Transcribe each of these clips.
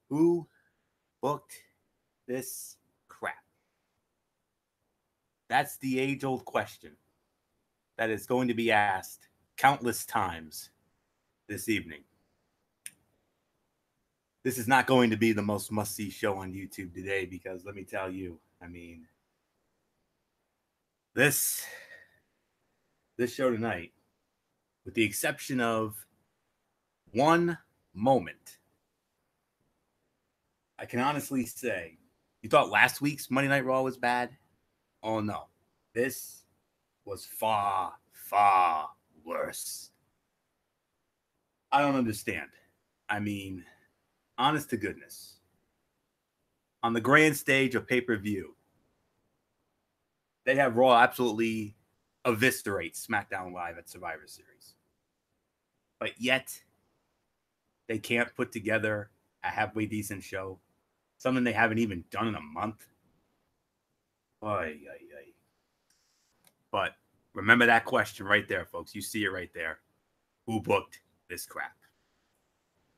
Who booked this crap? That's the age old question that is going to be asked countless times this evening. This is not going to be the most must see show on YouTube today because let me tell you, this this show tonight, with the exception of one moment, I can honestly say, you thought last week's Monday Night Raw was bad? Oh no. This was far, far worse. I don't understand. I mean, honest to goodness, on the grand stage of pay per view, they have Raw absolutely eviscerate SmackDown Live at Survivor Series. But yet, they can't put together a halfway decent show, something they haven't even done in a month. Oy, oy, oy. But remember that question right there, folks. You see it right there. Who booked this crap?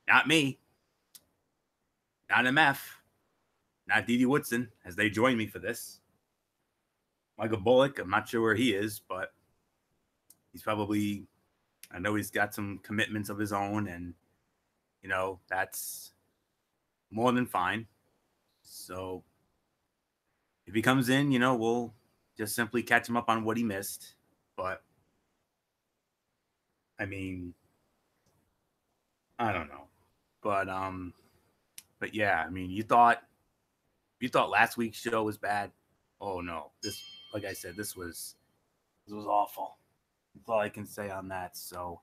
Not me. Not MF. Not Didi Woodson, as they join me for this. Michael Bullock, I'm not sure where he is, but he's probably, I know he's got some commitments of his own, and, that's more than fine. So if he comes in, we'll just simply catch him up on what he missed. But, I mean, I don't know. But yeah, you thought last week's show was bad. Oh no. Like I said, this was awful. That's all I can say on that. So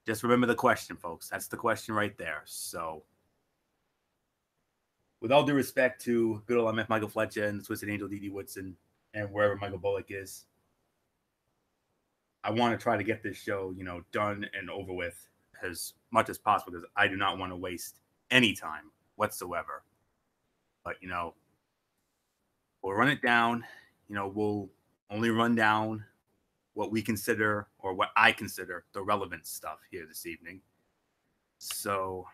just remember the question, folks. That's the question right there. So, with all due respect to good old MF Michael Fletcher and the Twisted Angel Didi Woodson and wherever Michael Bullock is, I want to try to get this show, done and over with as much as possible because I do not want to waste any time whatsoever. But, we'll run it down. We'll only run down what we consider or what I consider the relevant stuff here this evening. So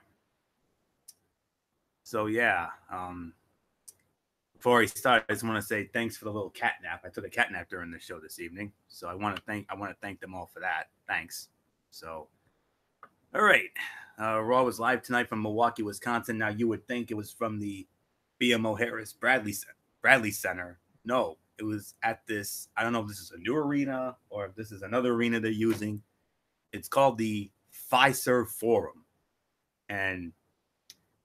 yeah. Before I start, I just want to say thanks for the little cat nap. I took a cat nap during the show this evening, so I want to thank them all for that. Thanks. So, all right, Raw was live tonight from Milwaukee, Wisconsin. Now you would think it was from the BMO Harris Bradley Center. No, it was at this. I don't know if this is a new arena or if this is another arena they're using. It's called the Fiserv Forum, and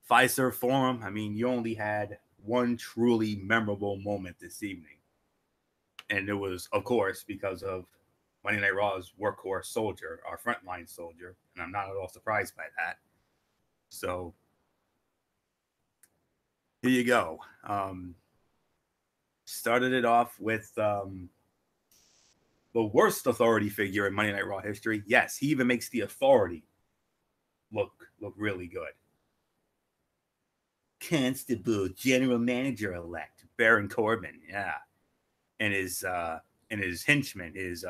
Fiserv Forum. You only had one truly memorable moment this evening. And it was, of course, because of Monday Night Raw's workhorse soldier, our frontline soldier. And I'm not at all surprised by that. So here you go. Started it off with the worst authority figure in Monday Night Raw history. Yes, he even makes the authority look really good. Constable General Manager elect Baron Corbin, yeah, and his henchman, his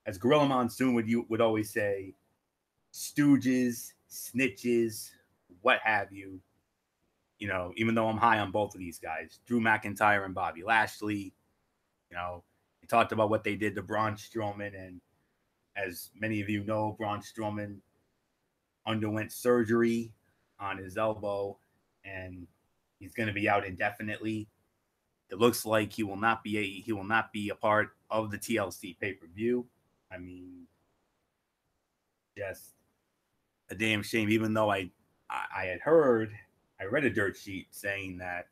as Gorilla Monsoon would always say, stooges, snitches, what have you. Even though I'm high on both of these guys, Drew McIntyre and Bobby Lashley. They talked about what they did to Braun Strowman, and as many of you know, Braun Strowman underwent surgery on his elbow, and he's going to be out indefinitely. It looks like he will not be a part of the TLC pay per view. Just a damn shame. Even though I read a dirt sheet saying that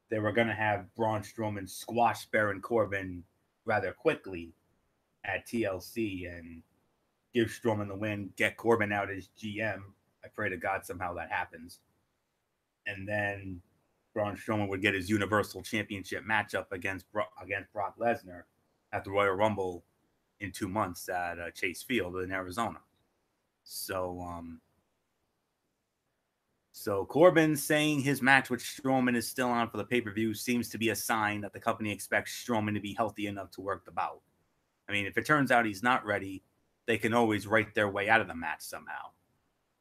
they were going to have Braun Strowman squash Baron Corbin rather quickly at TLC and give Strowman the win, get Corbin out as GM. I pray to God somehow that happens. And then Braun Strowman would get his Universal Championship matchup against Brock Lesnar at the Royal Rumble in 2 months at Chase Field in Arizona. So Corbin saying his match with Strowman is still on for the pay-per-view seems to be a sign that the company expects Strowman to be healthy enough to work the bout. If it turns out he's not ready, they can always write their way out of the match somehow.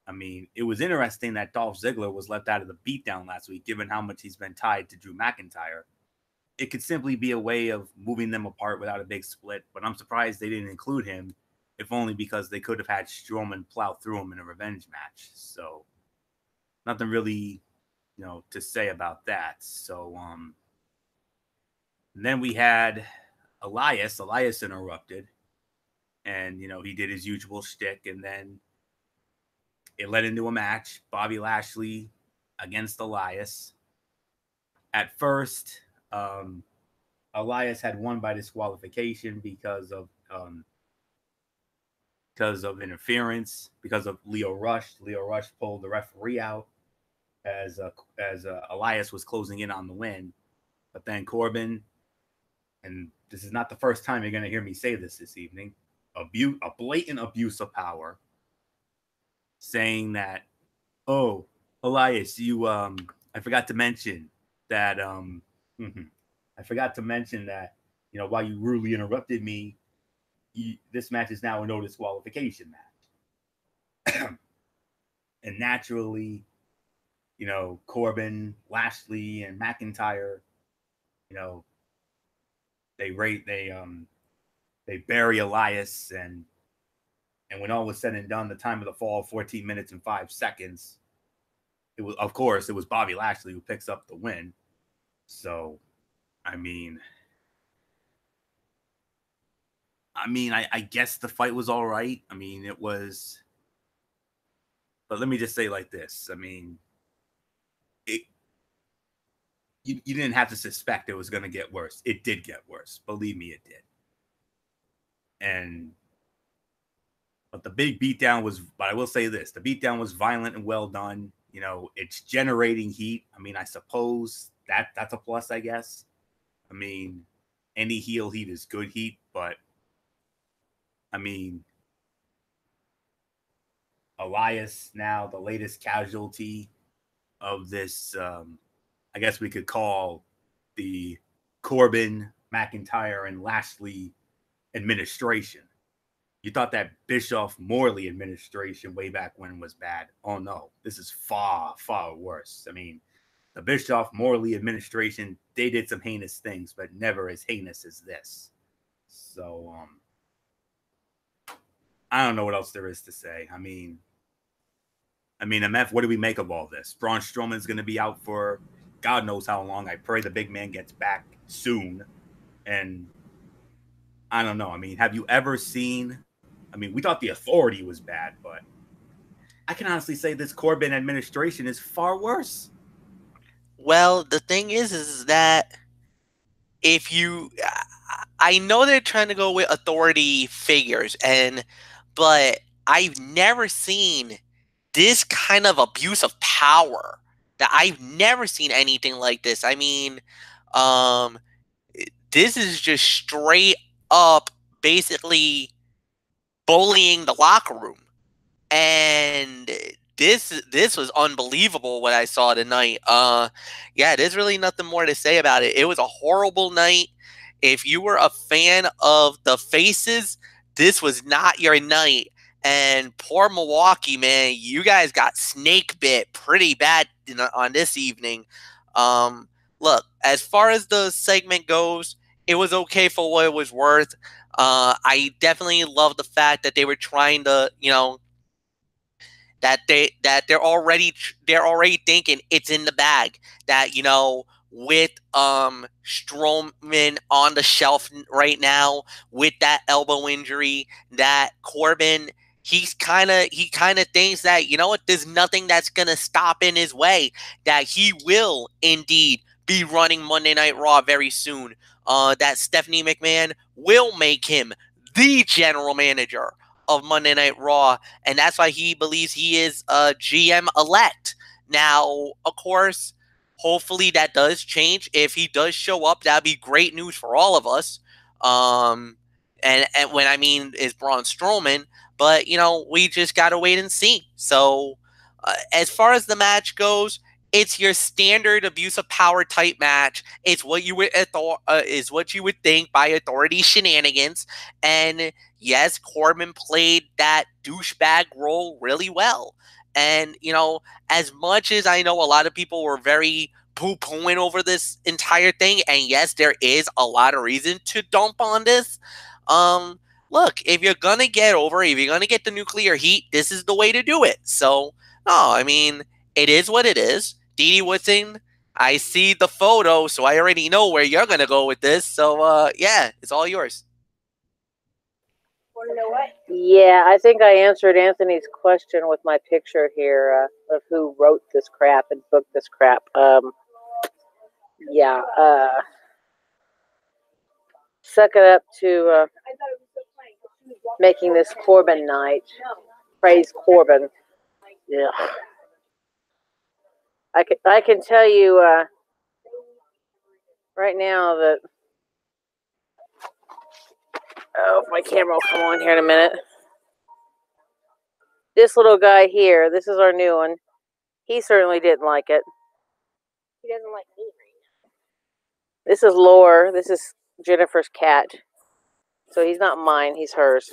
I mean, it was interesting that Dolph Ziggler was left out of the beatdown last week, given how much he's been tied to Drew McIntyre. It could simply be a way of moving them apart without a big split, but I'm surprised they didn't include him, if only because they could have had Strowman plow through him in a revenge match. So nothing really, to say about that. So and then we had Elias. Elias interrupted, and he did his usual shtick, and then it led into a match. Bobby Lashley against Elias. At first, Elias had won by disqualification because of interference, because of Lio Rush. Lio Rush pulled the referee out as Elias was closing in on the win. But then Corbin, and this is not the first time you're going to hear me say this evening, a blatant abuse of power, saying that, oh, Elias, you I forgot to mention that while you rudely interrupted me, this match is now a no disqualification match. And naturally, Corbin, Lashley, and McIntyre, they bury Elias, and when all was said and done, the time of the fall, 14 minutes and 5 seconds. It was Bobby Lashley who picks up the win. So, I guess the fight was all right. It was, but let me just say like this. You didn't have to suspect it was going to get worse. It did get worse. Believe me, it did. But the big beatdown was, but I will say this, the beatdown was violent and well done. It's generating heat. I suppose that's a plus, I guess. Any heel heat is good heat, but Elias, now the latest casualty of this, I guess we could call the Corbin, McIntyre, and Lashley administration. You thought that Bischoff Morley administration way back when was bad. Oh no, this is far, far worse. The Bischoff Morley administration, they did some heinous things, but never as heinous as this. So, I don't know what else there is to say. MF, what do we make of all this? Braun Strowman's going to be out for God knows how long. I pray the big man gets back soon. And I don't know. Have you ever seen... we thought the Authority was bad, but I can honestly say this Corbin administration is far worse. Well, the thing is that if you... I know they're trying to go with authority figures, but I've never seen this kind of abuse of power. That I've never seen anything like this. This is just straight up basically bullying the locker room. And this was unbelievable what I saw tonight. There's really nothing more to say about it. It was a horrible night. If you were a fan of the faces, this was not your night. And poor Milwaukee, man, you guys got snake bit pretty bad on this evening. Look, as far as the segment goes, it was okay for what it was worth. I definitely love the fact that they were trying to, that they're already thinking it's in the bag. That with Strowman on the shelf right now with that elbow injury, that Corbin, he kind of thinks that there's nothing that's gonna stop in his way. That he will indeed be running Monday Night Raw very soon. That Stephanie McMahon will make him the general manager of Monday Night Raw, and that's why he believes he is a GM elect. Now, of course, hopefully that does change. If he does show up, that'd be great news for all of us. And when I mean is Braun Strowman, but we just gotta wait and see. So, as far as the match goes, it's your standard abuse of power type match. It's what you would think by authority shenanigans. And yes, Corbin played that douchebag role really well. And, as much as I know a lot of people were very poo-pooing over this entire thing, and yes, there is a lot of reason to dump on this. Look, if you're going to get over, if you're going to get the nuclear heat, this is the way to do it. So, no, I mean, it is what it is. Didi Woodson, I see the photo, so I already know where you're going to go with this. So, yeah, it's all yours. Yeah, I think I answered Anthony's question with my picture here of who wrote this crap and booked this crap. Yeah, suck it up to making this Corbin night. Praise Corbin. Yeah, I can tell you right now that. Oh, my camera will come on here in a minute. This little guy here, this is our new one. He certainly didn't like it. He doesn't like me. This is Lore. This is Jennifer's cat. So he's not mine, he's hers.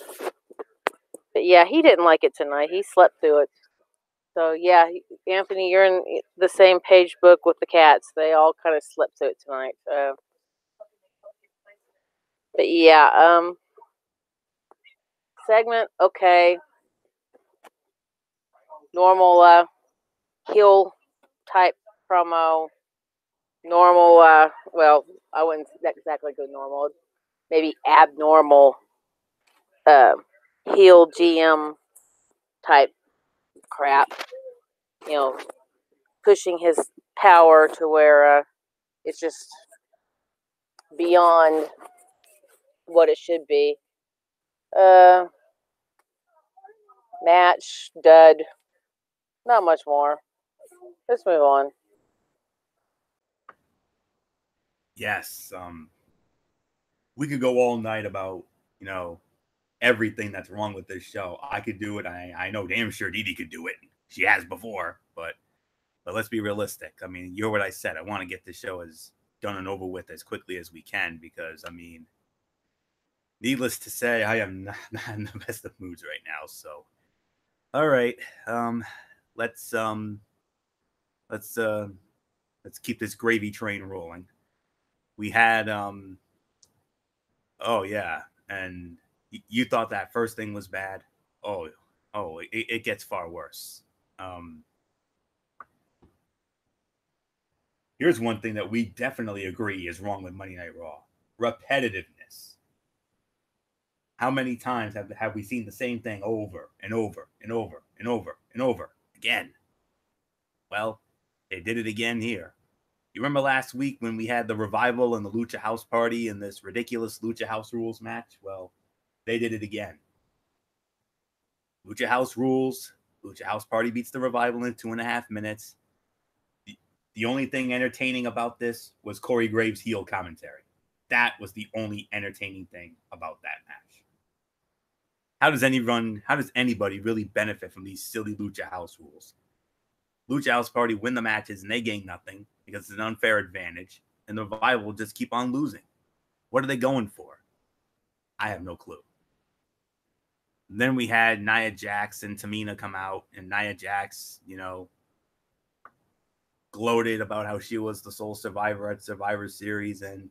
But yeah, he didn't like it tonight. He slept through it. So yeah, Anthony, you're in the same page book with the cats. They all kind of slept through it tonight. So. But yeah, segment, okay. Normal heel type promo. Normal, well, I wouldn't exactly go normal. Maybe abnormal heel GM type crap. Pushing his power to where it's just beyond what it should be. Match, dud. Not much more. Let's move on. Yes. We could go all night about, everything that's wrong with this show. I could do it. I know damn sure Didi could do it. She has before, but let's be realistic. I mean, you're what I said. I want to get the show as done and over with as quickly as we can because, I mean, needless to say, I am not in the best of moods right now. So, all right, let's keep this gravy train rolling. We had, oh yeah, and you thought that first thing was bad. Oh, it gets far worse. Here's one thing that we definitely agree is wrong with Monday Night Raw: repetitiveness. How many times have we seen the same thing over and over and over and over and over again? Well, they did it again here. You remember last week when we had the Revival and the Lucha House Party in this ridiculous Lucha House Rules match? Well, they did it again. Lucha House Rules. Lucha House Party beats the Revival in 2.5 minutes. The only thing entertaining about this was Corey Graves' heel commentary. That was the only entertaining thing about that match. How does anybody really benefit from these silly Lucha House Rules? Lucha House Party win the matches and they gain nothing because it's an unfair advantage, and the Revival will just keep on losing. What are they going for? I have no clue. And then we had Nia Jax and Tamina come out, and Nia Jax, gloated about how she was the sole survivor at Survivor Series and,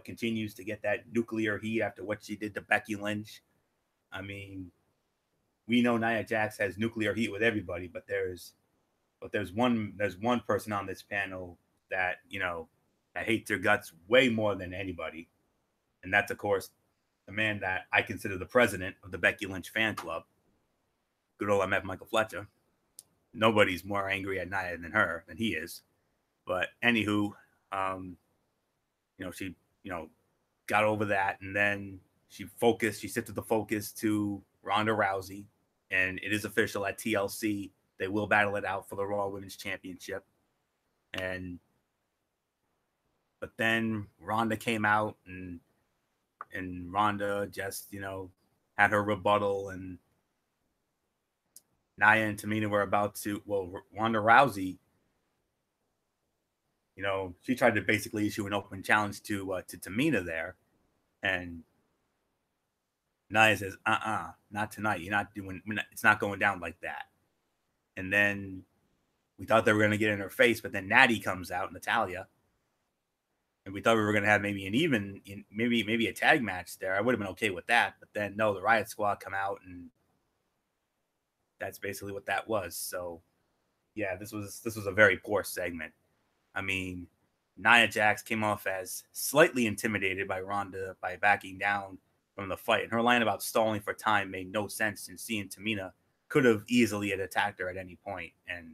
continues to get that nuclear heat after what she did to Becky Lynch. I mean, we know Nia Jax has nuclear heat with everybody, but there's one person on this panel that, that hates her guts way more than anybody. And that's, of course, the man that I consider the president of the Becky Lynch fan club, good old MF Michael Fletcher. Nobody's more angry at Nia than he is. But anywho, she, got over that, and then she shifted the focus to Ronda Rousey, and it is official at TLC. They will battle it out for the Raw Women's Championship. But then Ronda came out and Ronda just, had her rebuttal, and Nia and Tamina were about to, Ronda Rousey, she tried to basically issue an open challenge to Tamina there, and Nia says, not tonight. You're not doing, it's not going down like that. And then we thought they were going to get in her face, but then Natty comes out, Natalya. And we thought we were going to have maybe maybe a tag match there. I would have been okay with that. But then, no, the Riot Squad come out, and that's basically what that was. So, yeah, this was a very poor segment. I mean, Nia Jax came off as slightly intimidated by Ronda by backing down from the fight. And her line about stalling for time made no sense, and seeing Tamina could have easily attacked her at any point. And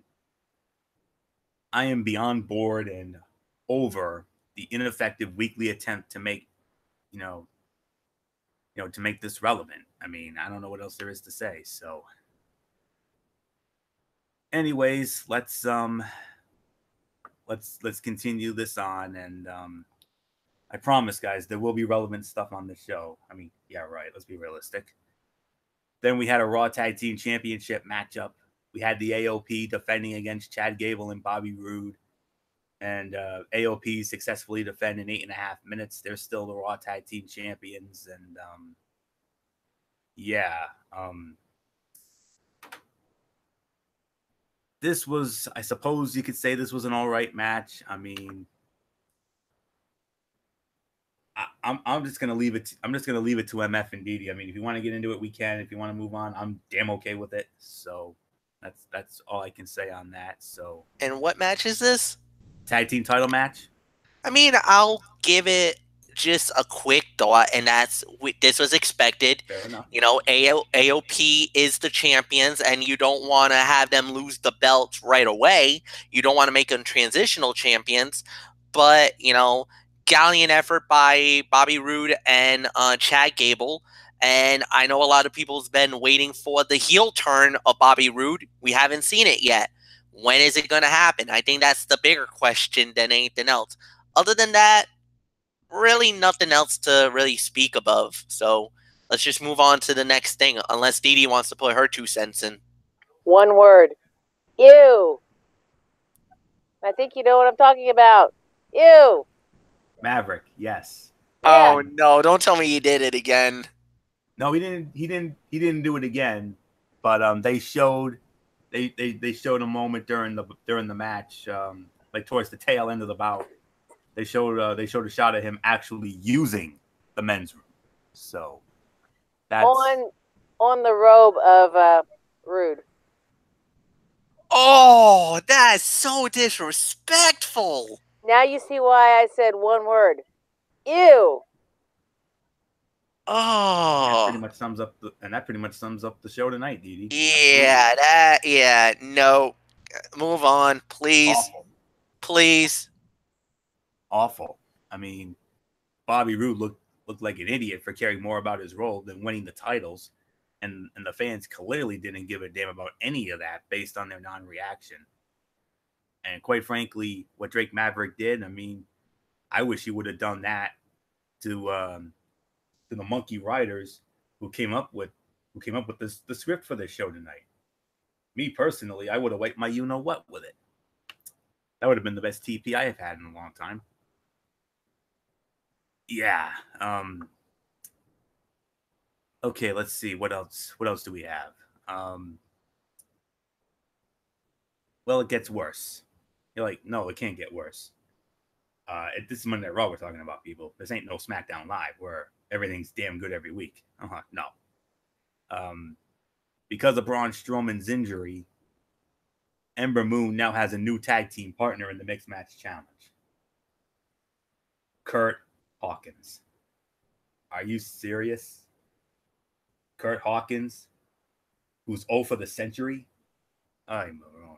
I am beyond bored and over the ineffective weekly attempt to make, to make this relevant. I mean, I don't know what else there is to say. So, anyways, let's continue this on, and I promise, guys, there will be relevant stuff on the show. I mean, yeah, right. Let's be realistic. Then we had a Raw Tag Team Championship matchup. We had the AOP defending against Chad Gable and Bobby Roode. And AOP successfully defend in 8.5 minutes. They're still the Raw Tag Team Champions. And this was, I suppose you could say this was an all right match. I mean, I'm just gonna leave it. I'm just gonna leave it to MF and Didi. I mean, if you want to get into it, we can. If you want to move on, I'm damn okay with it. So that's all I can say on that. So. And what match is this? Tag team title match. I mean, I'll give it just a quick thought, and this was expected. Fair enough. AOP is the champions, and you don't want to have them lose the belts right away. You don't want to make them transitional champions, but gallant effort by Bobby Roode and Chad Gable. And I know a lot of people's been waiting for the heel turn of Bobby Roode. We haven't seen it yet. When is it going to happen? I think that's the bigger question than anything else. Other than that, really nothing else to really speak above. So let's just move on to the next thing, unless Didi wants to put her 2 cents in. One word. Ew. I think you know what I'm talking about. Ew. Maverick, yes. Yeah. Oh no! Don't tell me he did it again. No, he didn't. He didn't do it again. But they showed. They showed a moment during the match, like towards the tail end of the bout. They showed a shot of him actually using the men's room. So that's on the robe of Roode. Oh, that's so disrespectful. Now you see why I said one word. Ew. Oh. That pretty much sums up the show tonight, Didi. Yeah, no. Move on, please. Awful. Please. Awful. I mean, Bobby Roode looked like an idiot for caring more about his role than winning the titles. And the fans clearly didn't give a damn about any of that based on their non-reaction. And quite frankly, what Drake Maverick did, I mean, I wish he would have done that to the Monkey Riders who came up with the script for this show tonight. Me personally, I would have wiped my you-know-what with it. That would have been the best TP I have had in a long time. Yeah. Okay, let's see. What else do we have? Well, it gets worse. You're like, no, it can't get worse. This is Monday Night Raw we're talking about, people. This ain't no SmackDown Live where everything's damn good every week. No. Because of Braun Strowman's injury, Ember Moon now has a new tag team partner in the Mixed Match Challenge. Kurt Hawkins. Are you serious? Kurt Hawkins, who's 0 for the century? I'm wrong.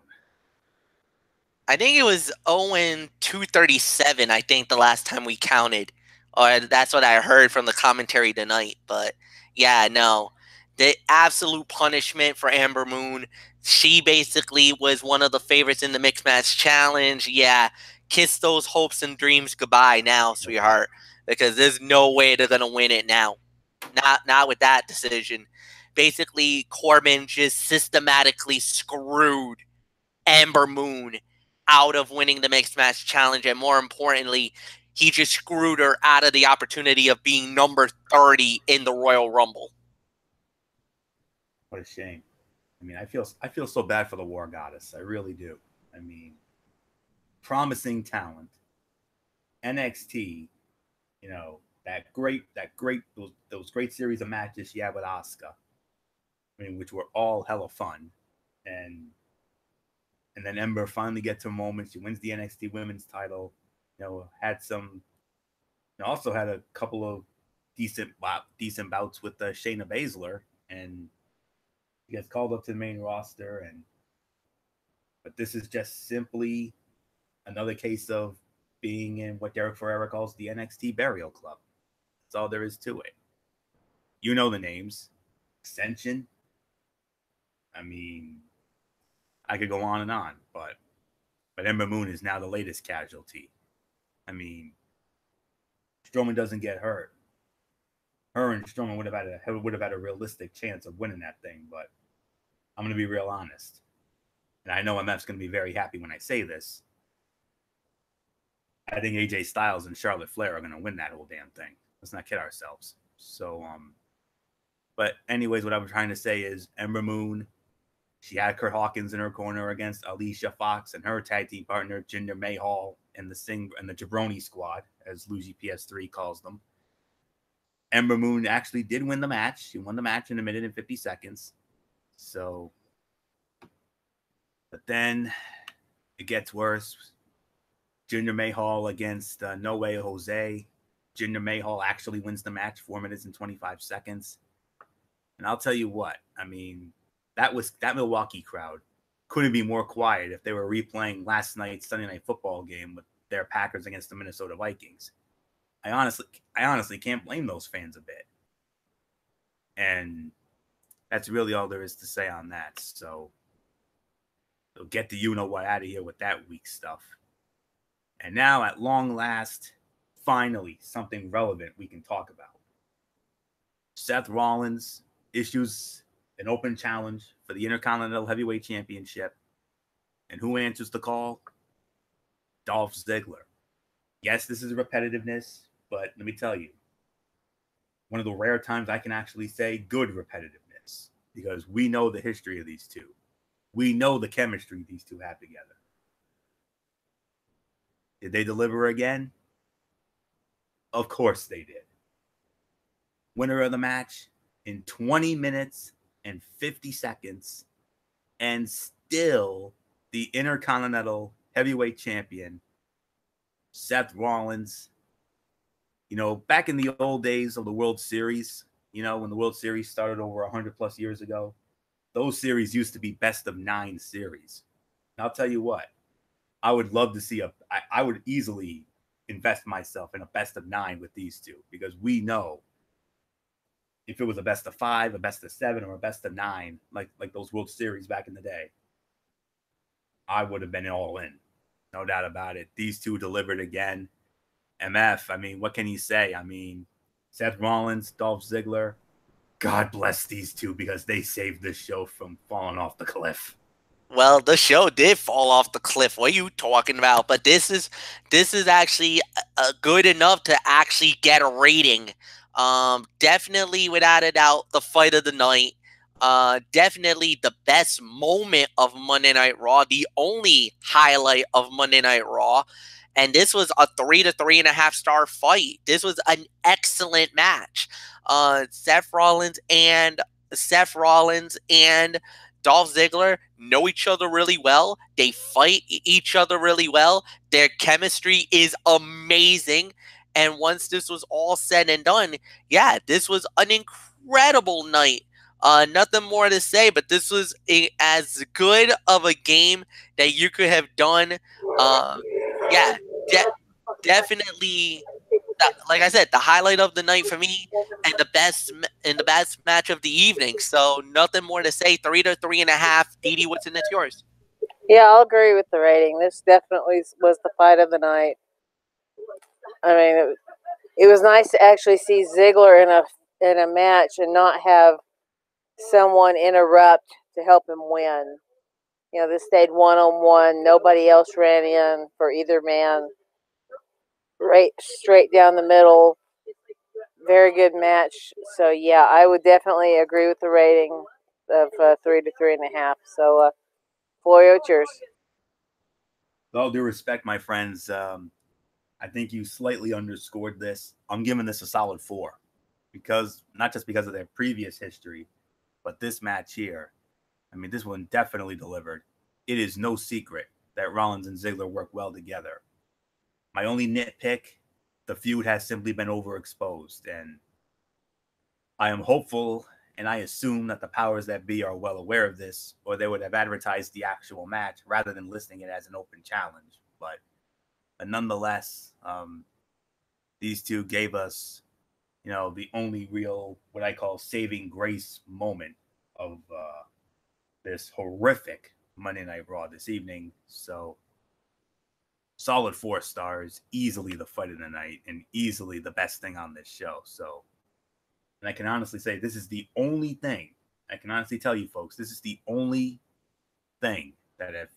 I think it was 0-237, I think, the last time we counted. Or that's what I heard from the commentary tonight. But, yeah, no. The absolute punishment for Ember Moon. She basically was one of the favorites in the Mixed Match Challenge. Yeah, kiss those hopes and dreams goodbye now, sweetheart. Because there's no way they're going to win it now. Not with that decision. Basically, Corbin just systematically screwed Ember Moon out of winning the Mixed Match Challenge. And more importantly, he just screwed her out of the opportunity of being number 30 in the Royal Rumble. What a shame. I mean, I feel so bad for the War Goddess. I really do. I mean, promising talent, NXT, you know, those great series of matches she had with Asuka. I mean, which were all hella fun, and then Ember finally gets her moment. She wins the NXT Women's title. You know, had some. You know, also had a couple of decent bouts with Shayna Baszler, and he gets called up to the main roster. But this is just simply another case of being in what Derek Ferrera calls the NXT Burial Club. That's all there is to it. You know the names. Ascension. I mean, I could go on and on, but Ember Moon is now the latest casualty. I mean, Strowman doesn't get hurt. Her and Strowman would have had a realistic chance of winning that thing, but I'm going to be real honest. And I know MF's going to be very happy when I say this. I think AJ Styles and Charlotte Flair are going to win that whole damn thing. Let's not kid ourselves. So, but anyways, what I'm trying to say is Ember Moon, she had Kurt Hawkins in her corner against Alicia Fox and her tag team partner Jinder Mahal and the Jabroni Squad, as Luigi PS3 calls them. Ember Moon actually did win the match. She won the match in 1 minute and 50 seconds. So, but then it gets worse. Jinder Mahal against No Way Jose. Jinder Mahal actually wins the match 4 minutes and 25 seconds. And I'll tell you what, I mean, that Milwaukee crowd couldn't be more quiet if they were replaying last night's Sunday Night Football game with their Packers against the Minnesota Vikings. I honestly can't blame those fans a bit. And that's really all there is to say on that. So get the you-know-what out of here with that weak stuff. And now, at long last, finally, something relevant we can talk about. Seth Rollins issues an open challenge for the Intercontinental Heavyweight Championship. And who answers the call? Dolph Ziggler. Yes, this is repetitiveness, but let me tell you, one of the rare times I can actually say good repetitiveness, because we know the history of these two. We know the chemistry these two have together. Did they deliver again? Of course they did. Winner of the match in 20 minutes and 50 seconds, and still the Intercontinental Heavyweight Champion, Seth Rollins. You know, back in the old days of the World Series, you know, when the World Series started over 100 plus years ago, those series used to be best of 9 series. And I'll tell you what, I would love to see I would easily invest myself in a best of 9 with these two, because we know if it was a best of 5, a best of 7, or a best of 9, like those World Series back in the day, I would have been all in. No doubt about it. These two delivered again. MF, I mean, what can you say? I mean, Seth Rollins, Dolph Ziggler, God bless these two, because they saved this show from falling off the cliff. Well, the show did fall off the cliff. What are you talking about? But this is actually good enough to actually get a rating. Definitely, without a doubt, the fight of the night. Definitely the best moment of Monday Night Raw. The only highlight of Monday Night Raw. And this was a 3 to 3.5 star fight. This was an excellent match. Seth Rollins and Dolph Ziggler know each other really well. They fight each other really well. Their chemistry is amazing. And once this was all said and done, yeah, this was an incredible night. Nothing more to say, but this was as good of a game that you could have done. Yeah, definitely. Like I said, the highlight of the night for me, and the best match of the evening. So nothing more to say. 3 to 3.5. Dee, what's in it? Yours? Yeah, I'll agree with the rating. This definitely was the fight of the night. I mean, it was nice to actually see Ziggler in a match and not have someone interrupt to help him win. You know, this stayed 1-on-1. Nobody else ran in for either man. Right, straight down the middle. Very good match. So, yeah, I would definitely agree with the rating. of 3 to 3.5. So, Florio, it's yours. With all due respect, my friends, I think you slightly underscored this. I'm giving this a solid 4 because not just because of their previous history, but this match here. I mean, this one definitely delivered. It is no secret that Rollins and Ziggler work well together. My only nitpick, the feud has simply been overexposed, and I am hopeful and I assume that the powers that be are well aware of this, or they would have advertised the actual match rather than listing it as an open challenge. But nonetheless, these two gave us, the only real, what I call saving grace moment of this horrific Monday Night Raw this evening. So, solid 4 stars, easily the fight of the night, and easily the best thing on this show. So, and I can honestly say this is the only thing, I can honestly tell you folks, this is the only thing that if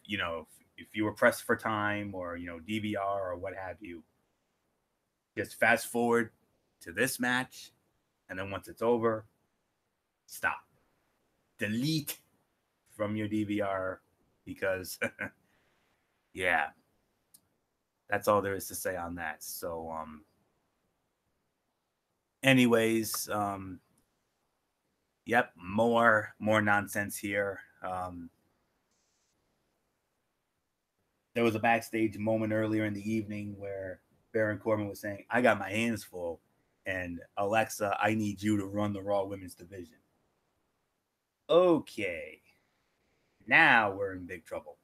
you were pressed for time or, DVR or what have you, just fast forward to this match, and then once it's over, stop. Delete from your DVR because, yeah, that's all there is to say on that. So, anyways, yep, more nonsense here. There was a backstage moment earlier in the evening where Baron Corbin was saying, I got my hands full, and Alexa, I need you to run the Raw Women's Division. Okay, now we're in big trouble.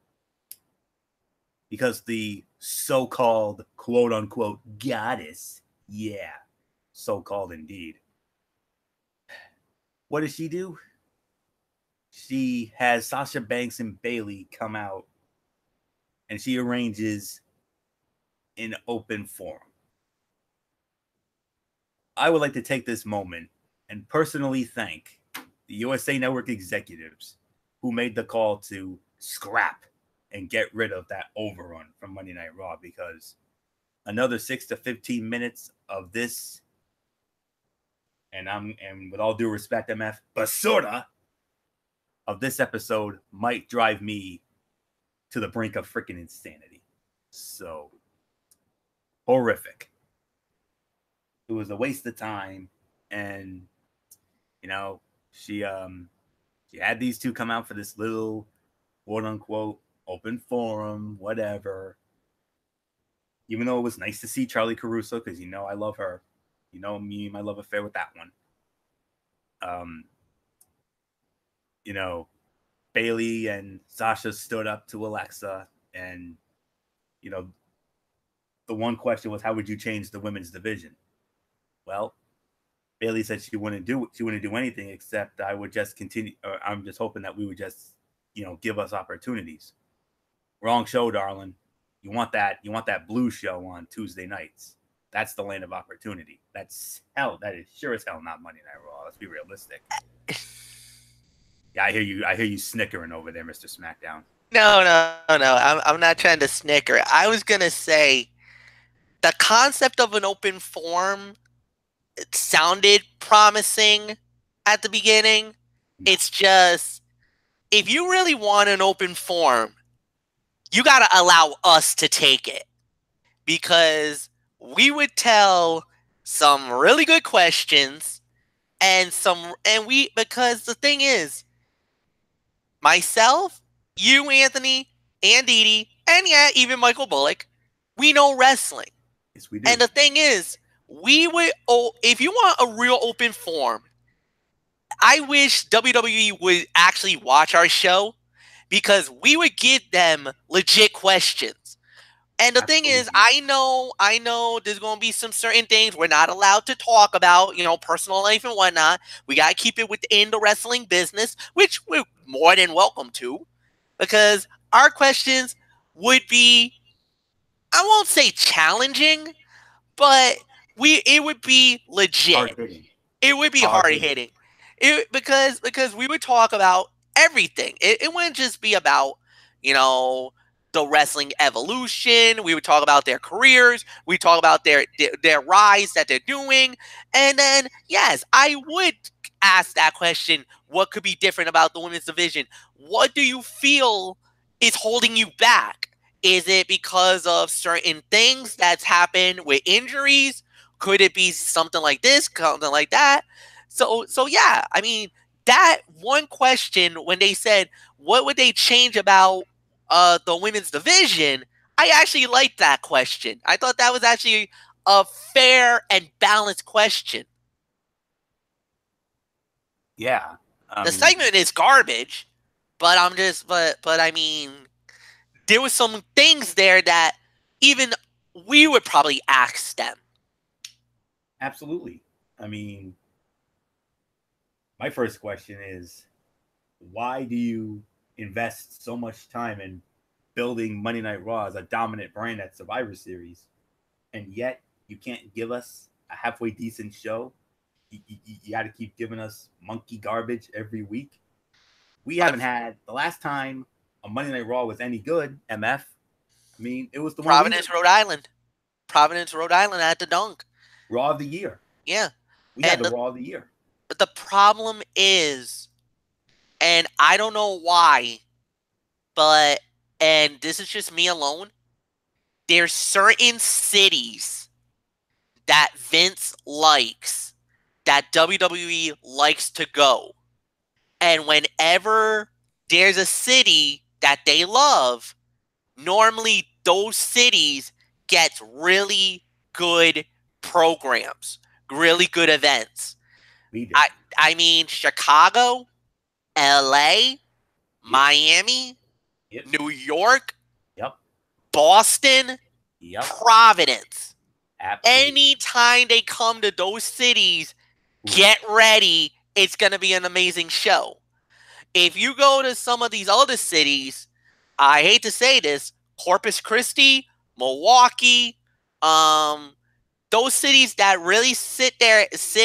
Because the so-called quote-unquote goddess, yeah, so-called indeed. What does she do? She has Sasha Banks and Bayley come out, and she arranges an open forum. I would like to take this moment and personally thank the USA Network executives who made the call to scrap and get rid of that overrun from Monday Night Raw, because another 6 to 15 minutes of this, and with all due respect, MF, basura of this episode might drive me to the brink of freaking insanity. So horrific. It was a waste of time, and she had these two come out for this little quote unquote open forum, whatever. Even though it was nice to see Charlie Caruso, because I love her. Me, my love affair with that one. Bayley and Sasha stood up to Alexa, and the one question was, how would you change the women's division? Well, Bayley said she wouldn't do anything except I would just continue. Or I'm just hoping that we would just, give us opportunities. Wrong show, darling. You want that blue show on Tuesday nights. That's the land of opportunity. That is sure as hell not Monday Night Raw. Let's be realistic. Yeah, I hear you snickering over there, Mr. SmackDown. No. I'm not trying to snicker. I was gonna say the concept of an open forum, it sounded promising at the beginning. It's just, if you really want an open forum, you got to allow us to take it, because we would tell some really good questions because the thing is, myself, you, Anthony, and Dee, and yeah, even Michael Bullock, we know wrestling. Yes, we do. And the thing is, if you want a real open forum, I wish WWE would actually watch our show, because we would give them legit questions. And the thing is, I know there's going to be some certain things we're not allowed to talk about, personal life and whatnot. We got to keep it within the wrestling business, which we're more than welcome to, because our questions would be, I won't say challenging, but it would be legit. Hard-hitting. It would be hard-hitting. Because we would talk about everything. It wouldn't just be about, the wrestling evolution. We would talk about their careers. We talk about their rise that they're doing. And then, yes, I would ask that question. What could be different about the women's division? What do you feel is holding you back? Is it because of certain things that's happened with injuries? Could it be something like this, something like that? So yeah, I mean, that one question when they said, what would they change about the women's division? I actually liked that question. I thought that was actually a fair and balanced question. Yeah. The segment is garbage, but I mean, there was some things there that even we would probably ask them. Absolutely. I mean, my first question is, why do you invest so much time in building Monday Night Raw as a dominant brand at Survivor Series, and yet you can't give us a halfway decent show? You got to keep giving us monkey garbage every week. We haven't had, the last time a Monday Night Raw was any good, MF, I mean, it was the Providence, Rhode Island. Providence, Rhode Island at the Dunk. Raw of the year. Yeah. We had the Raw of the year. But the problem is, and I don't know why, but, and this is just me alone, there's certain cities that Vince likes, that WWE likes to go. And whenever there's a city that they love, normally those cities get really good programs, really good events. I mean, Chicago, LA, Miami, New York, Boston, Providence. Absolutely. Anytime they come to those cities, get ready. It's going to be an amazing show. If you go to some of these other cities, I hate to say this, Corpus Christi, Milwaukee, those cities that really sit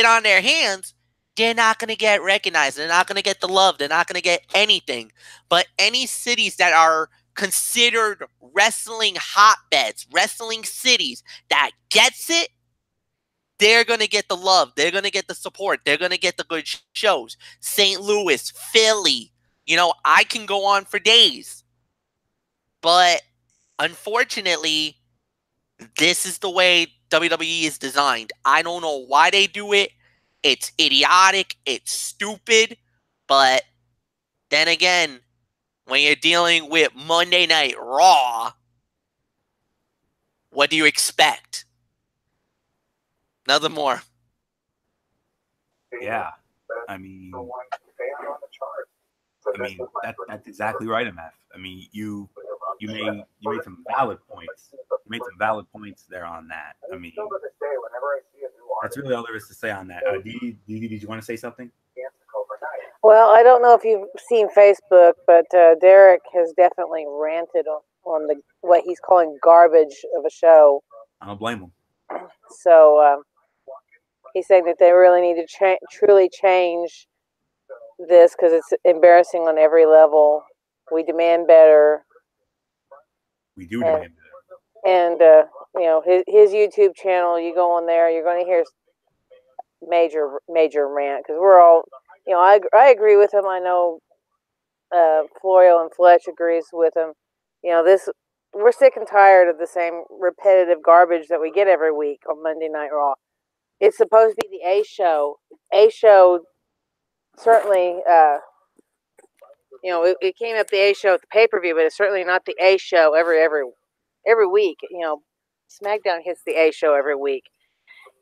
on their hands, they're not going to get recognized. They're not going to get the love. They're not going to get anything. But any cities that are considered wrestling hotbeds, wrestling cities that gets it, they're going to get the love. They're going to get the support. They're going to get the good shows. St. Louis, Philly. You know, I can go on for days. But unfortunately, this is the way WWE is designed. I don't know why they do it. It's idiotic. It's stupid. But then again, when you're dealing with Monday Night Raw, what do you expect? Nothing more. Yeah. I mean, that's exactly right, MF. I mean, you made some valid points. You made some valid points there on that. I mean, that's really all there is to say on that. Did you want to say something? Well, I don't know if you've seen Facebook, but Derek has definitely ranted on the what he's calling garbage of a show. I don't blame him. So he's saying that they really need to truly change this because it's embarrassing on every level. We demand better. We do demand better. And you know, his YouTube channel, you go on there, you're going to hear major rant because we're all, you know, I agree with him. I know Florio and Fletch agrees with him. You know, we're sick and tired of the same repetitive garbage that we get every week on Monday Night Raw. It's supposed to be the A show. A show certainly, you know, it came up the A show at the pay-per-view, but it's certainly not the A show every week. You know, SmackDown hits the A show every week.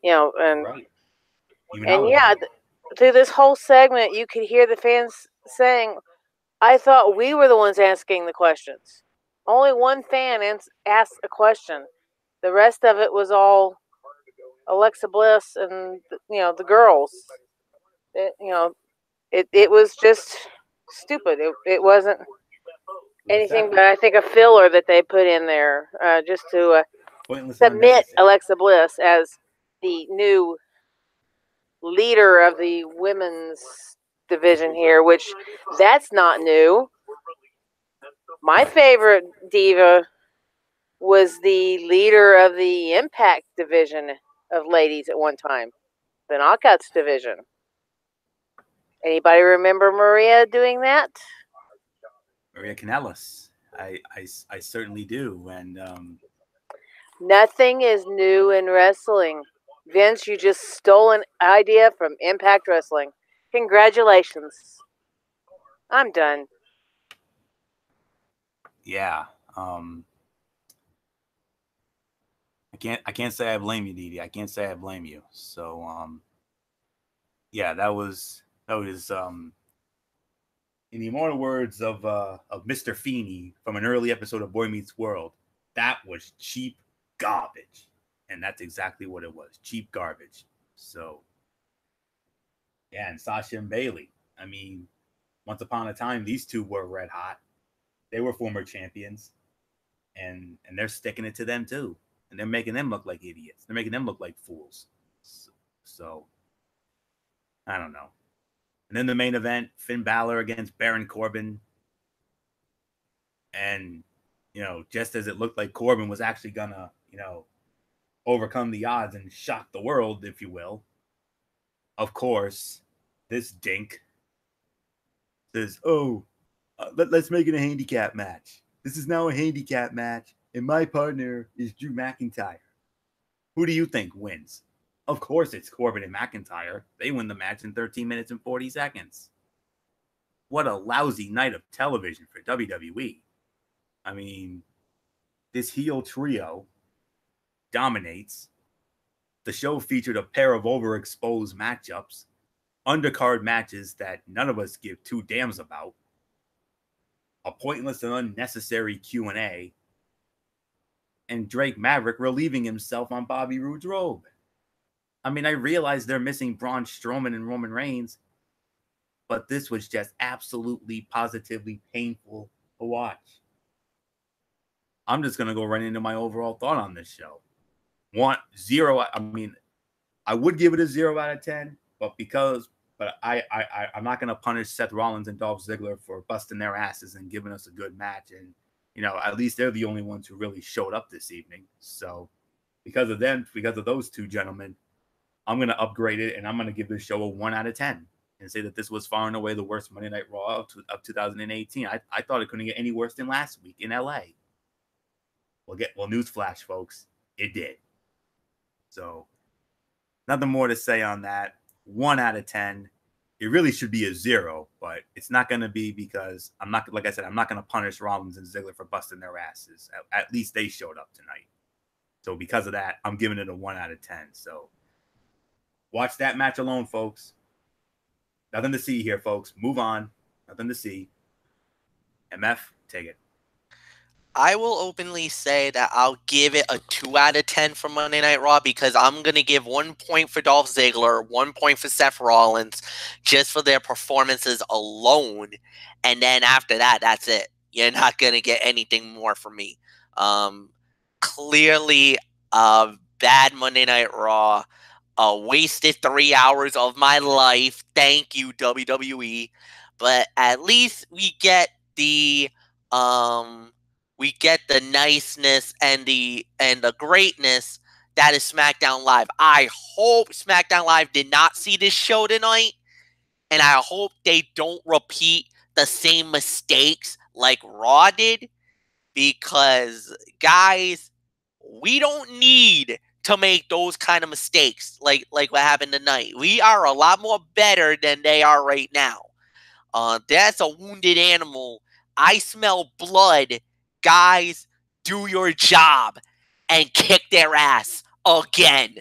You know, and right. And yeah, through this whole segment, you could hear the fans saying, I thought we were the ones asking the questions. Only one fan asked a question. The rest of it was all Alexa Bliss and, you know, the girls. It was just stupid. It wasn't anything but, I think, a filler that they put in there just to submit Alexa Bliss as the new leader of the women's division here, which that's not new. My favorite diva was the leader of the Impact division of ladies at one time, the Knockouts division. Anybody remember Maria doing that? Maria Kanellis. I certainly do. And Nothing is new in wrestling. Vince, you just stole an idea from Impact Wrestling. Congratulations. I'm done. yeah. I can't say I blame you, Didi. I can't say I blame you. So yeah, that was in the immortal words of Mr. Feeney from an early episode of Boy Meets World, that was cheap garbage. And that's exactly what it was. Cheap garbage. So yeah, and Sasha and Bailey. I mean, once upon a time, these two were red hot. They were former champions. And they're sticking it to them too. And they're making them look like idiots. They're making them look like fools. So I don't know. And then the main event, Finn Balor against Baron Corbin. And, just as it looked like Corbin was actually gonna, overcome the odds and shock the world, if you will, of course, this dink says, let's make it a handicap match. This is now a handicap match, and my partner is Drew McIntyre. Who do you think wins? Of course, it's Corbin and McIntyre. They win the match in 13 minutes and 40 seconds. What a lousy night of television for WWE. I mean, this heel trio dominates. The show featured a pair of overexposed matchups, undercard matches that none of us give two damns about, a pointless and unnecessary Q&A, and Drake Maverick relieving himself on Bobby Roode's robe. I mean, I realize they're missing Braun Strowman and Roman Reigns, but this was just absolutely, positively painful to watch. I'm just going to go right into my overall thought on this show. I would give it a 0 out of 10, but I'm not going to punish Seth Rollins and Dolph Ziggler for busting their asses and giving us a good match. And, at least they're the only ones who really showed up this evening. So because of those two gentlemen, I'm going to upgrade it, and I'm going to give this show a 1 out of 10 and say that this was far and away the worst Monday Night Raw of 2018. I thought it couldn't get any worse than last week in LA. Well, newsflash, folks, it did. So nothing more to say on that. 1 out of 10. It really should be a 0, but it's not going to be because I'm not going to punish Rollins and Ziggler for busting their asses. At least they showed up tonight. So because of that, I'm giving it a 1 out of 10. So watch that match alone, folks. Nothing to see here, folks. Move on. Nothing to see. MF, take it. I will openly say that I'll give it a 2 out of 10 for Monday Night Raw because I'm going to give 1 point for Dolph Ziggler, 1 point for Seth Rollins, just for their performances alone. And then after that, that's it. You're not going to get anything more from me. Clearly, bad Monday Night Raw. Wasted 3 hours of my life. Thank you, WWE. But at least we get the niceness and the greatness that is SmackDown Live. I hope SmackDown Live did not see this show tonight, and I hope they don't repeat the same mistakes like Raw did, because guys, we don't need to make those kind of mistakes like what happened tonight. We are a lot more better than they are right now. That's a wounded animal. I smell blood. Guys, do your job and kick their ass again.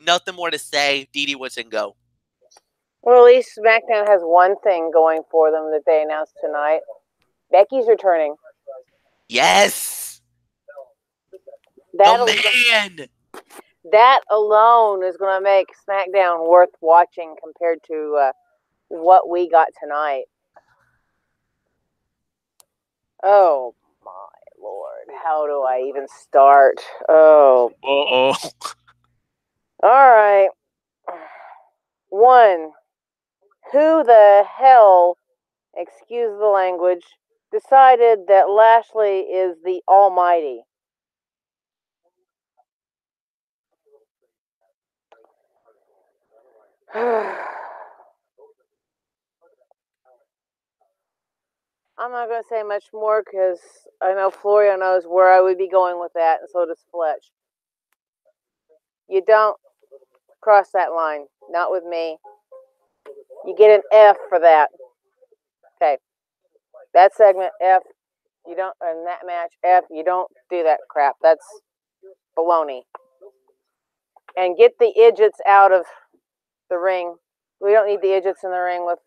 Nothing more to say. Didi, what's in go? Well, at least SmackDown has one thing going for them that they announced tonight. Becky's returning. Yes. That alone is going to make SmackDown worth watching compared to what we got tonight. Oh my Lord, how do I even start? Oh. Uh-oh. All right. 1. Who the hell, excuse the language, decided that Lashley is the Almighty? I'm not going to say much more because I know Florio knows where I would be going with that, and so does Fletch. You don't cross that line. Not with me. You get an F for that. Okay. That segment, F. You don't, in that match, F. You don't do that crap. That's baloney. And get the idiots out of the ring. We don't need the idiots in the ring with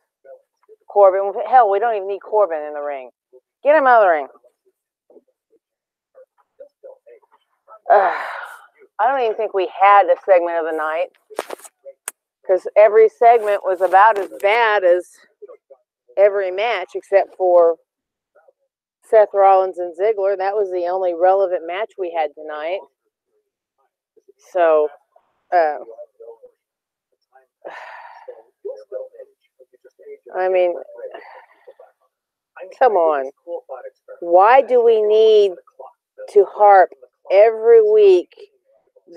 Corbin. Hell, we don't even need Corbin in the ring. Get him out of the ring. I don't even think we had a segment of the night because every segment was about as bad as every match except for Seth Rollins and Ziggler. That was the only relevant match we had tonight. So, I mean, come on. Why do we need to harp every week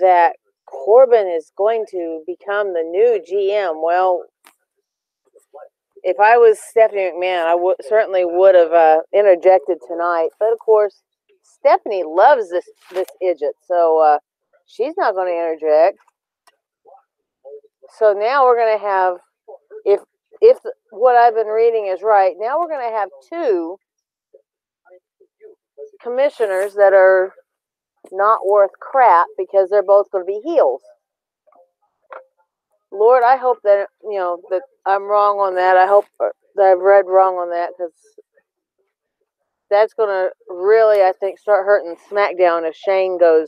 that Corbin is going to become the new GM? Well, if I was Stephanie McMahon, I certainly would have interjected tonight. But of course, Stephanie loves this idiot, so she's not going to interject. So now we're going to have, if what I've been reading is right, now we're going to have two commissioners that are not worth crap because they're both going to be heels. Lord, I hope that, that I'm wrong on that. I hope that I've read wrong on that because that's going to really, I think, start hurting SmackDown if Shane goes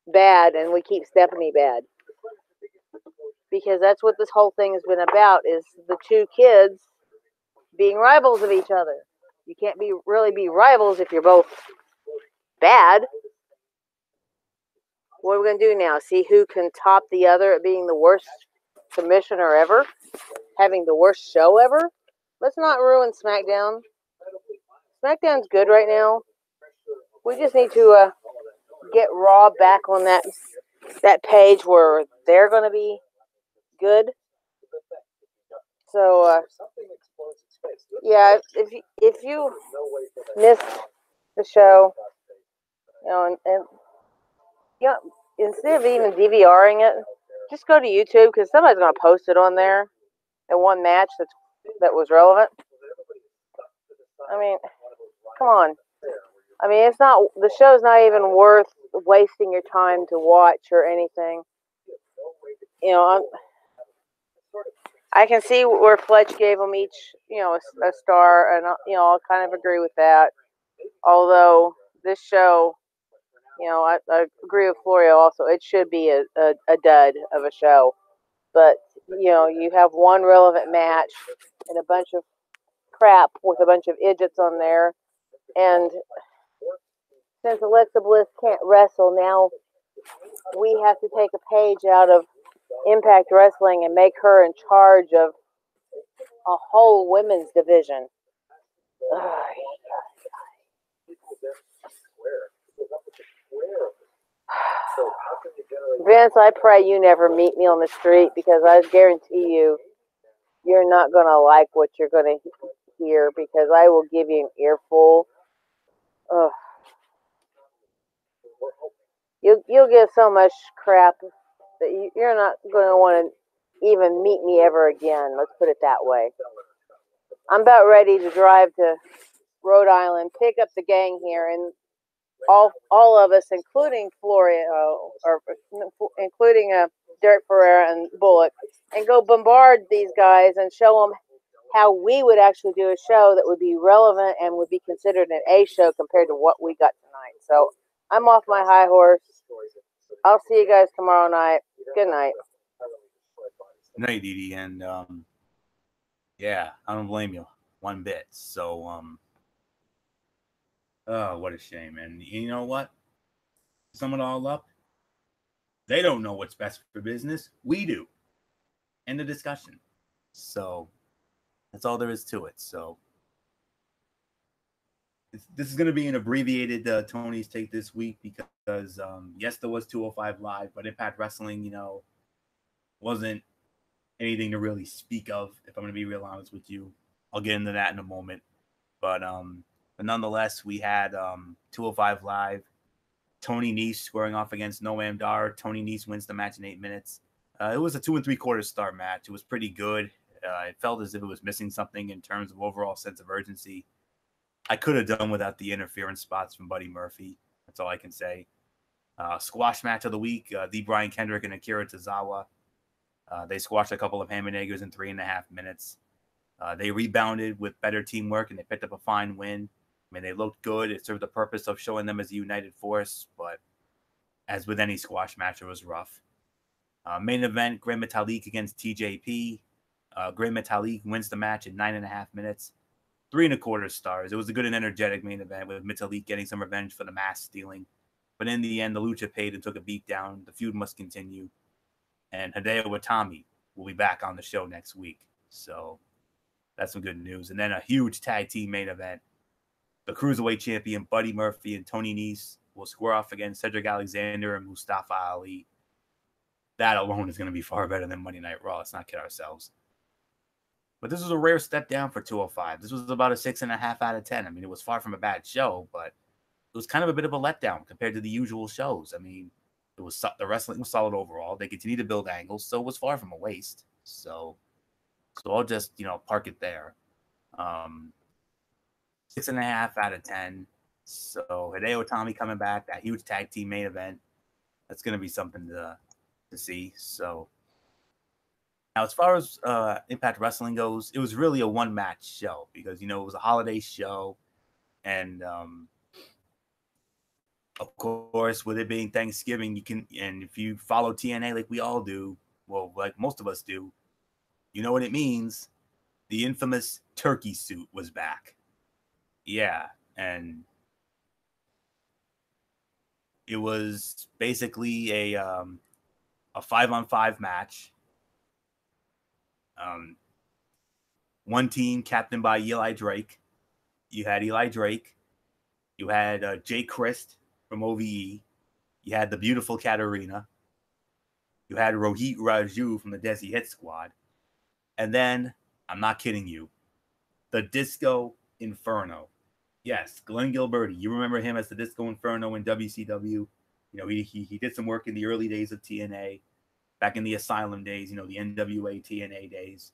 bad and we keep Stephanie bad. Because that's what this whole thing has been about, is the two kids being rivals of each other. You can't really be rivals if you're both bad. What are we going to do now? See who can top the other at being the worst commissioner ever? Having the worst show ever? Let's not ruin SmackDown. SmackDown's good right now. We just need to get Raw back on that page where they're going to be good. So, yeah, if you missed the show, and instead of even DVRing it, just go to YouTube because somebody's going to post it on there. And one match that was relevant. I mean, come on. I mean, the show's not even worth wasting your time to watch or anything. I can see where Fletch gave them each, a star, and I'll kind of agree with that. Although this show, I agree with Florio also. It should be a dud of a show, but you have one relevant match and a bunch of crap with a bunch of idiots on there, and since Alexa Bliss can't wrestle now, we have to take a page out of Impact Wrestling and make her in charge of a whole women's division. Vince, I pray you never meet me on the street because I guarantee you're not going to like what you're going to hear because I will give you an earful. Ugh. You'll get so much crap that you're not going to want to even meet me ever again. Let's put it that way. I'm about ready to drive to Rhode Island, pick up the gang here, and all of us, including Florio, or including Derek Ferreira and Bullock, and go bombard these guys and show them how we would actually do a show that would be relevant and would be considered an A show compared to what we got tonight. So I'm off my high horse. I'll see you guys tomorrow night. Good night. Good night, Edie. And yeah, I don't blame you one bit. So oh, what a shame. And you know what? To sum it all up, they don't know what's best for business. We do. End of discussion. So that's all there is to it. So this is going to be an abbreviated Tony's Take this week because, yes, there was 205 Live, but Impact Wrestling, wasn't anything to really speak of, if I'm going to be real honest with you. I'll get into that in a moment. But nonetheless, we had 205 Live. Tony Nese squaring off against Noam Dar. Tony Nese wins the match in 8 minutes. It was a 2 3/4 star match. It was pretty good. It felt as if it was missing something in terms of overall sense of urgency. I could have done without the interference spots from Buddy Murphy. That's all I can say. Squash match of the week, the Brian Kendrick and Akira Tozawa. They squashed a couple of Hammerneggers in 3.5 minutes. They rebounded with better teamwork, and they picked up a fine win. I mean, they looked good. It served the purpose of showing them as a united force, but as with any squash match, it was rough. Main event, Great Metalik against TJP. Great Metalik wins the match in 9.5 minutes. 3 1/4 stars. It was a good and energetic main event with Metalik getting some revenge for the mask stealing. But in the end, the Lucha paid and took a beat down. The feud must continue. And Hideo Itami will be back on the show next week. So that's some good news. And then a huge tag team main event. The Cruiserweight champion Buddy Murphy and Tony Nese will square off against Cedric Alexander and Mustafa Ali. That alone is going to be far better than Monday Night Raw. Let's not kid ourselves. But this was a rare step down for 205. This was about a 6.5 out of 10. I mean, it was far from a bad show, but it was kind of a bit of a letdown compared to the usual shows. I mean, the wrestling was solid overall. They continued to build angles, so it was far from a waste. So I'll just, park it there. 6.5 out of 10. So Hideo Itami coming back, that huge tag team main event. That's going to be something to see. So now, as far as Impact Wrestling goes, it was really a one-match show because, it was a holiday show. And, of course, with it being Thanksgiving, and if you follow TNA like we all do, well, like most of us do, you know what it means. The infamous turkey suit was back. Yeah, and it was basically a 5-on-5 match. One team captained by Eli Drake. You had Eli Drake. You had Jay Christ from OVE. You had the beautiful Katarina. You had Rohit Raju from the Desi Hit Squad. And then, I'm not kidding you, the Disco Inferno. Yes, Glenn Gilberti. You remember him as the Disco Inferno in WCW. He did some work in the early days of TNA, back in the Asylum days, the NWA TNA days.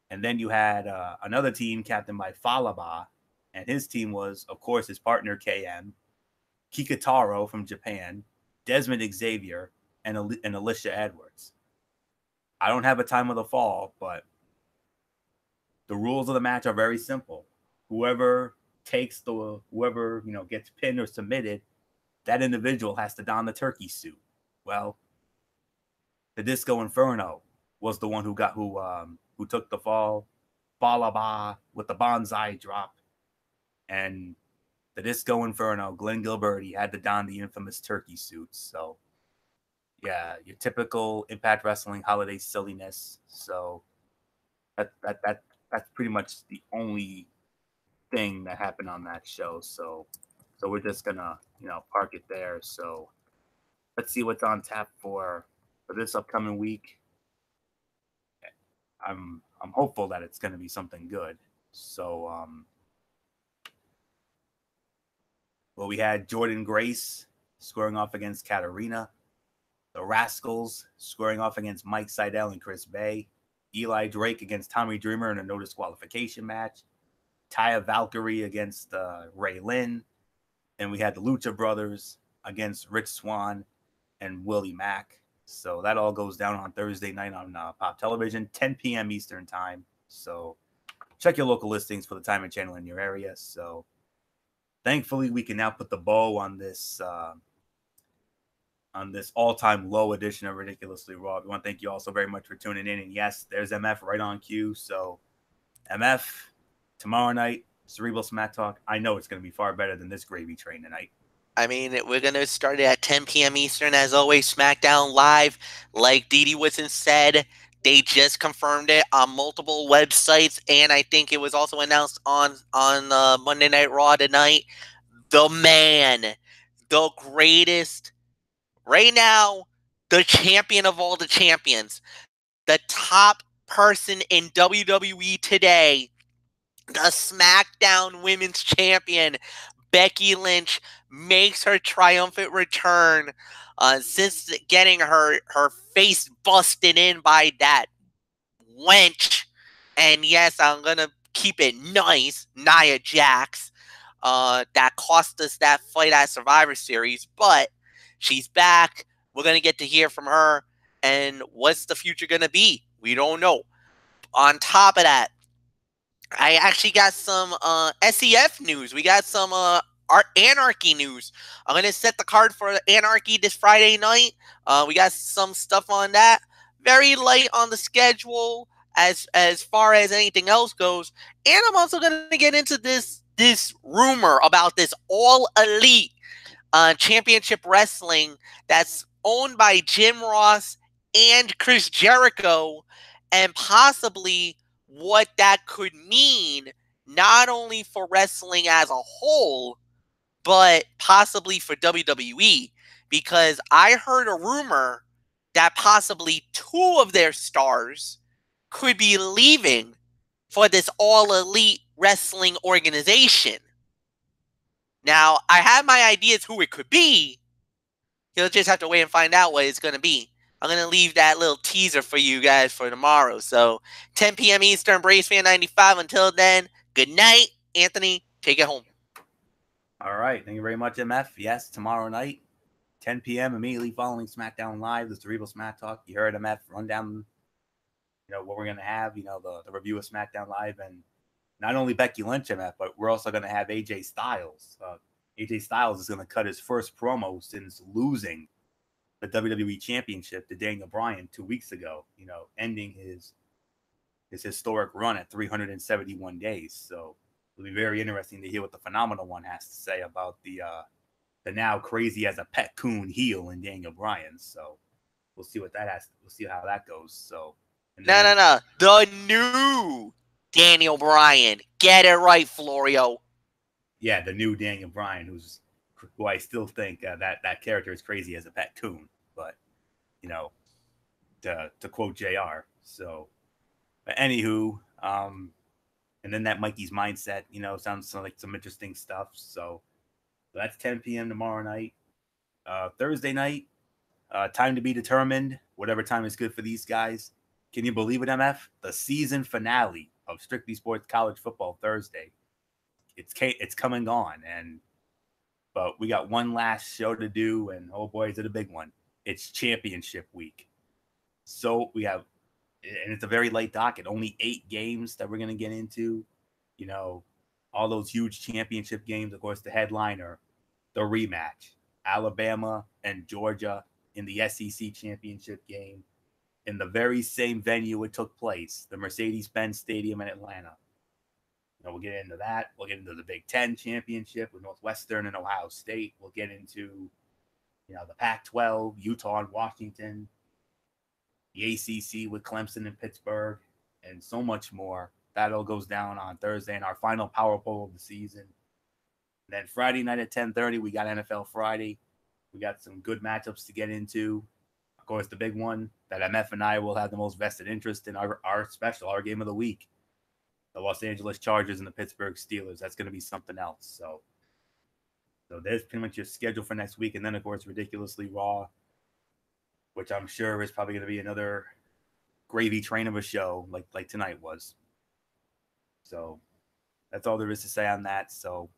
And then you had another team captained by Falaba, and his team was, of course, his partner KM, Kikutaro from Japan, Desmond Xavier, and Alicia Edwards. I don't have a time of the fall, but the rules of the match are very simple. Whoever gets pinned or submitted, that individual has to don the turkey suit. Well, the Disco Inferno was the one who took the fall, Falaba with the bonsai drop, and the Disco Inferno, Glenn Gilberti, had to don the infamous turkey suit. So, yeah, your typical Impact Wrestling holiday silliness. So that's pretty much the only thing that happened on that show. So we're just gonna park it there. So let's see what's on tap for this upcoming week. I'm hopeful that it's gonna be something good. So well, we had Jordan Grace squaring off against Katarina. The Rascals squaring off against Mike Seidel and Chris Bay. Eli Drake against Tommy Dreamer in a no disqualification match. Taya Valkyrie against Ray Lynn. And we had the Lucha Brothers against Rich Swann and Willie Mack. So that all goes down on Thursday night on Pop Television, 10 p.m. Eastern time. So check your local listings for the time and channel in your area. So thankfully, we can now put the bow on this all-time low edition of Ridiculously Raw. We want to thank you all so very much for tuning in. And yes, there's MF right on cue. So MF, tomorrow night, Cerebral Smack Talk. I know it's going to be far better than this gravy train tonight. I mean, we're going to start it at 10 p.m. Eastern. As always, SmackDown Live. Like Didi Whitson said, they just confirmed it on multiple websites, and I think it was also announced on Monday Night Raw tonight. The man, the greatest, right now, the champion of all the champions, the top person in WWE today, the SmackDown Women's Champion, Becky Lynch, makes her triumphant return since getting her face busted in by that wench. And yes, I'm going to keep it nice, Nia Jax. That cost us that fight at Survivor Series, but she's back. We're going to get to hear from her. And what's the future going to be? We don't know. On top of that, I actually got some SEF news. We got some Anarchy news. I'm going to set the card for Anarchy this Friday night. We got some stuff on that. Very light on the schedule as far as anything else goes. And I'm also going to get into this rumor about this All Elite Championship Wrestling that's owned by Jim Ross and Chris Jericho, and possibly what that could mean not only for wrestling as a whole, but possibly for WWE, because I heard a rumor that possibly 2 of their stars could be leaving for this All Elite Wrestling organization. Now, I have my ideas who it could be. You'll just have to wait and find out what it's going to be. I'm going to leave that little teaser for you guys for tomorrow. So 10 p.m. Eastern, Braves Fan 95. Until then, good night. Anthony, take it home. All right. Thank you very much, MF. Yes, tomorrow night, 10 p.m. immediately following SmackDown Live, the Cerebral Smack Talk. You heard MF run down, what we're going to have, the review of SmackDown Live. And not only Becky Lynch, MF, but we're also going to have AJ Styles. AJ Styles is going to cut his first promo since losing the WWE Championship to Daniel Bryan 2 weeks ago, ending his historic run at 371 days. So it'll be very interesting to hear what the Phenomenal One has to say about the now crazy as a pet coon heel in Daniel Bryan. So we'll see what that has. We'll see how that goes. So no, the new Daniel Bryan. Get it right, Florio. Yeah, the new Daniel Bryan, who I still think that character is crazy as a pet coon, but to quote JR. So, but anywho, and then that Mikey's mindset, sounds like some interesting stuff. So that's 10 p.m. tomorrow night. Thursday night, time to be determined. Whatever time is good for these guys. Can you believe it, MF? The season finale of Strictly Sports College Football Thursday. It's come and gone, but we got one last show to do, and oh boy, is it a big one. It's championship week. So we have, and it's a very light docket, only 8 games that we're going to get into, all those huge championship games. Of course, the headliner, the rematch, Alabama and Georgia in the SEC championship game in the very same venue it took place, the Mercedes-Benz Stadium in Atlanta. We'll get into that. We'll get into the Big Ten championship with Northwestern and Ohio State. We'll get into, the Pac-12, Utah and Washington, the ACC with Clemson and Pittsburgh, and so much more. That all goes down on Thursday in our final Power Bowl of the season. And then Friday night at 10:30, we got NFL Friday. We got some good matchups to get into. Of course, the big one that MF and I will have the most vested interest in, our game of the week. The Los Angeles Chargers and the Pittsburgh Steelers. That's going to be something else. So there's pretty much your schedule for next week. And then, of course, Ridiculously Raw, which I'm sure is probably going to be another gravy train of a show like tonight was. So that's all there is to say on that. So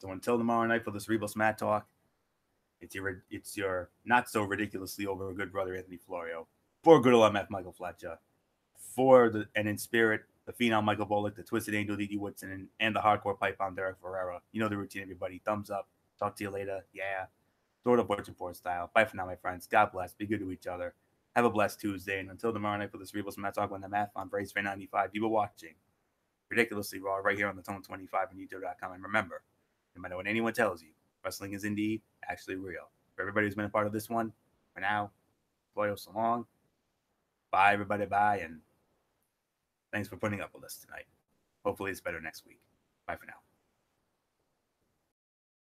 until tomorrow night for the Cerebral Smack Talk, it's your not so ridiculously over good brother Anthony Florio, for good old MF Michael Fletcher, and in spirit, the Phenom Michael Bullock, the Twisted Angel D.D. Woodson, and the Hardcore Pipe on Derek Ferreira. You know the routine, everybody. Thumbs up. Talk to you later. Yeah. Sort of Butch and Ford style. Bye for now, my friends. God bless. Be good to each other. Have a blessed Tuesday. And until tomorrow night for the Cerebral Smack Talk on the Math on Braves Fan 95, you were watching Ridiculously Raw right here on the Tone 25 and YouTube.com. And remember, no matter what anyone tells you, wrestling is indeed actually real. For everybody who's been a part of this one, for now, Florio, so long. Bye, everybody. Bye. And thanks for putting up with us tonight. Hopefully it's better next week. Bye for now.